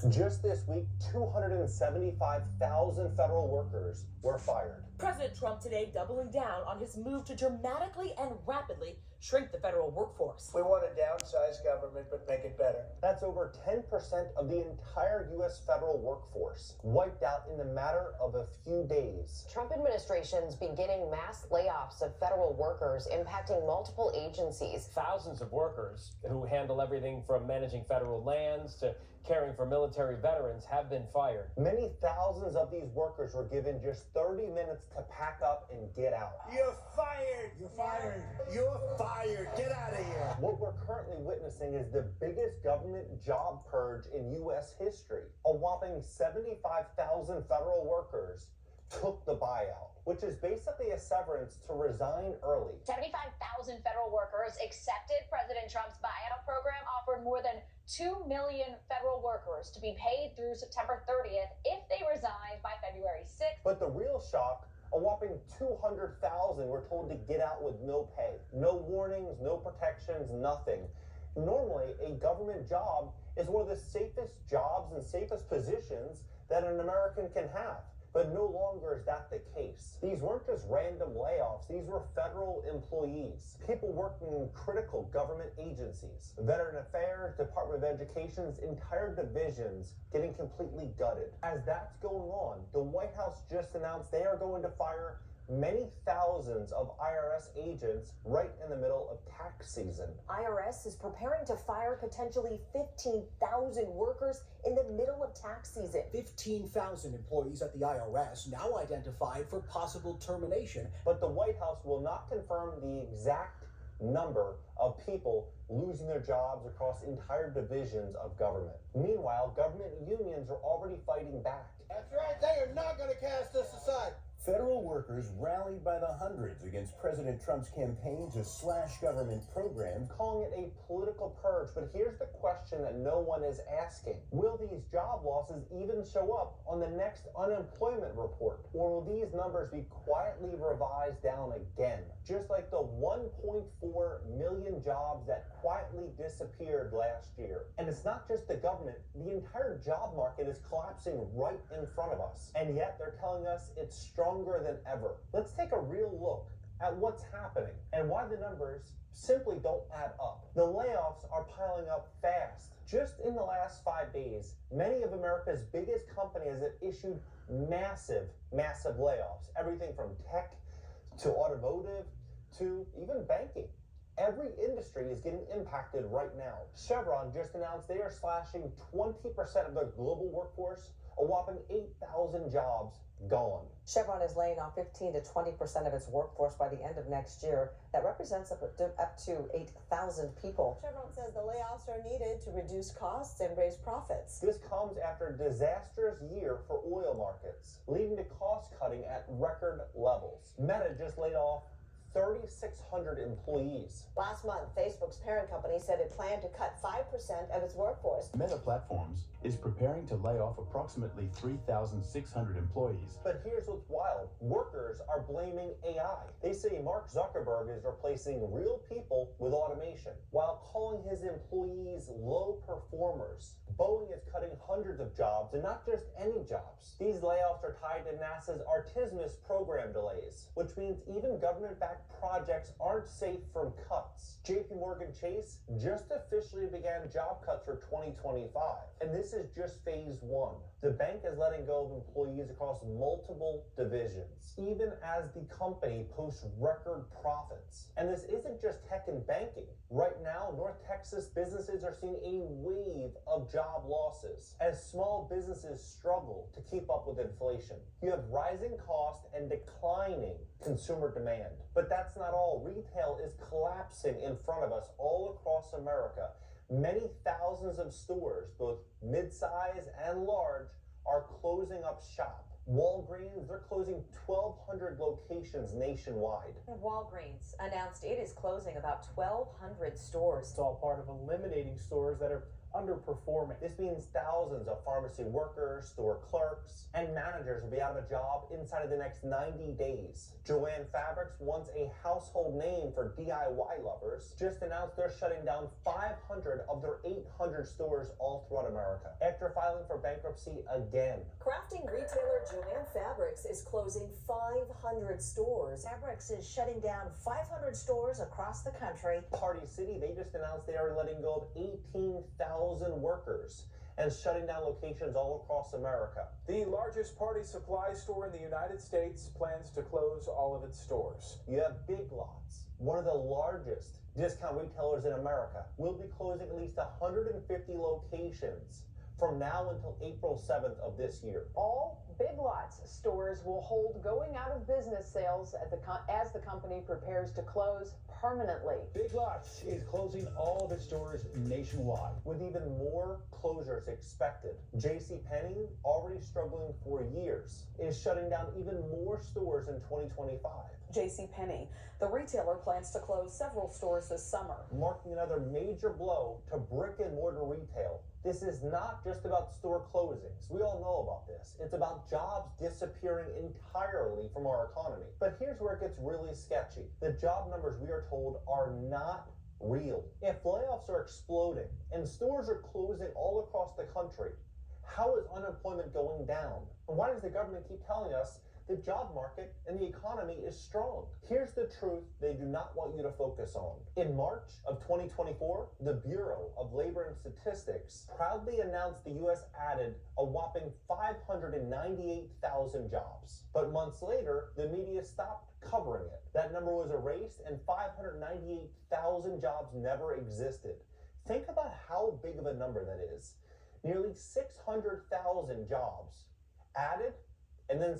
Just this week, 275,000 federal workers were fired. President Trump today doubling down on his move to dramatically and rapidly shrink the federal workforce. We want to downsize government, but make it better. That's over 10% of the entire U.S. federal workforce, wiped out in the matter of a few days. Trump administration's beginning mass layoffs of federal workers impacting multiple agencies. Thousands of workers who handle everything from managing federal lands to caring for military veterans have been fired. Many thousands of these workers were given just 30 minutes to pack up and get out. You're fired! You're fired! You're fired! Get out of here! What we're currently witnessing is the biggest government job purge in U.S. history. A whopping 75,000 federal workers took the buyout, which is basically a severance to resign early. 75,000 federal workers accepted President Trump's buyout program, offered more than 2 million federal workers to be paid through September 30th if they resign by February 6th. But the real shock, a whopping 200,000 were told to get out with no pay, no warnings, no protections, nothing. Normally, a government job is one of the safest jobs and safest positions that an American can have. But no longer is that the case. These weren't just random layoffs. These were federal employees, people working in critical government agencies. Veteran Affairs, Department of Education's entire divisions getting completely gutted. As that's going on, the White House just announced they are going to fire many thousands of IRS agents right in the middle of tax season. IRS is preparing to fire potentially 15,000 workers in the middle of tax season. 15,000 employees at the IRS now identified for possible termination. But the White House will not confirm the exact number of people losing their jobs across entire divisions of government. Meanwhile, government unions are already fighting back. That's right, they are not going to cast us aside. Federal workers rallied by the hundreds against President Trump's campaign to slash government programs, calling it a political purge. But here's the question that no one is asking. Will these job losses even show up on the next unemployment report? Or will these numbers be quietly revised down again? Just like the 1.4 million jobs that quietly disappeared last year. And it's not just the government. The entire job market is collapsing right in front of us. And yet they're telling us it's stronger than ever. Let's take a real look at what's happening and why the numbers simply don't add up. The layoffs are piling up fast. Just in the last 5 days, many of America's biggest companies have issued massive layoffs. Everything from tech to automotive to even banking. Every industry is getting impacted right now. Chevron just announced they are slashing 20% of their global workforce, a whopping 8,000 jobs gone. Chevron is laying off 15 to 20% of its workforce by the end of next year. That represents up to 8,000 people. Chevron says the layoffs are needed to reduce costs and raise profits. This comes after a disastrous year for oil markets, leading to cost cutting at record levels. Meta just laid off 3,600 employees. Last month, Facebook's parent company said it planned to cut 5% of its workforce. Meta Platforms is preparing to lay off approximately 3,600 employees. But here's what's wild. Workers are blaming AI. They say Mark Zuckerberg is replacing real people with automation, while calling his employees low performers. Boeing is cutting hundreds of jobs, and not just any jobs. These layoffs are tied to NASA's Artemis program delays, which means even government-backed projects aren't safe from cuts. JP Morgan Chase just officially began job cuts for 2025, and this is just phase one. The bank is letting go of employees across multiple divisions, even as the company posts record profits. And this isn't just tech and banking. Right now, North Texas businesses are seeing a wave of job losses as small businesses struggle to keep up with inflation. You have rising costs and declining consumer demand. But that's not all. Retail is collapsing in front of us all across America. Many thousands of stores, both mid-size and large, are closing up shop. Walgreens, they're closing 1,200 locations nationwide. And Walgreens announced it is closing about 1,200 stores. It's all part of eliminating stores that are underperforming. This means thousands of pharmacy workers, store clerks, and managers will be out of a job inside of the next 90 days. Joanne Fabrics, once a household name for DIY lovers, just announced they're shutting down 500 of their 800 stores all throughout America after filing for bankruptcy again. Crafting retailer Joanne Fabrics is closing 500 stores. Fabrics is shutting down 500 stores across the country. Party City, they just announced they are letting go of 18,000 workers and shutting down locations all across America. The largest party supply store in the United States plans to close all of its stores. You have Big Lots, one of the largest discount retailers in America, will be closing at least 150 locations from now until April 7th of this year. All Big Lots stores will hold going out of business sales as the company prepares to close permanently. Big Lots is closing all of its stores nationwide, with even more closures expected. JCPenney, already struggling for years, is shutting down even more stores in 2025. JCPenney, the retailer, plans to close several stores this summer, marking another major blow to brick and mortar retail. This is not just about store closings. We all know about this. It's about jobs disappearing entirely from our economy. But here's where it gets really sketchy. The job numbers, we are told, are not real. If layoffs are exploding and stores are closing all across the country, how is unemployment going down? And why does the government keep telling us the job market and the economy is strong? Here's the truth they do not want you to focus on. In March of 2024, the Bureau of Labor and Statistics proudly announced the U.S. added a whopping 598,000 jobs. But months later, the media stopped covering it. That number was erased and 598,000 jobs never existed. Think about how big of a number that is. Nearly 600,000 jobs added and then